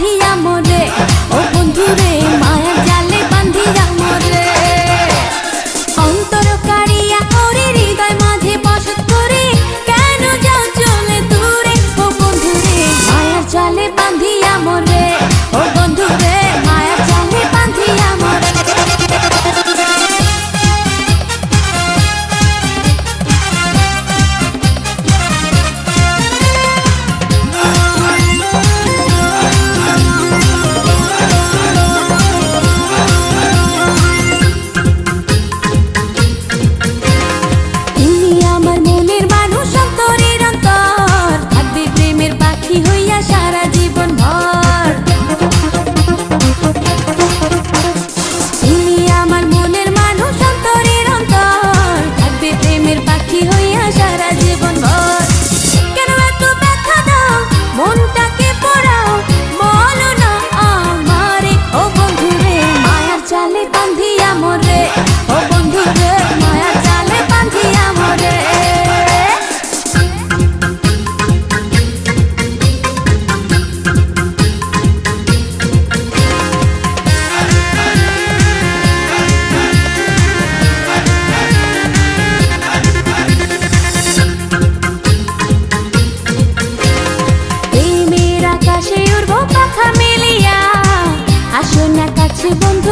বান্ধিয়া মোরে, ও বন্ধুরে মায়ার জালে বান্ধিয়া মোরে। অন্তর কাড়িয়া ওরে হৃদয় মাঝে বসত করে, কেন যাও চলে দূরে, ও বন্ধুরে মায়ার জালে বান্ধিয়া মোরে, ও বন্ধুরে মায়ার জালে বান্ধিয়া মোরে। সারা জীবন ভর তুমি আমার মনের মানুষ, অন্তরের অন্তর, থাকবে প্রেমের পাখি হইয়া সারা জীবন ভর। কেন এত ব্যথা দাও, মনটাকে পোড়াও, বলো না আমারে, ও বন্ধুরে মায়ার জালে বান্ধিয়া মোরে, ও বন্ধুরে মায়ার জালে বান্ধিয়া মোরে। আকাশে উড়বো পাখা মেলিয়া, আসো না কাছে বন্ধু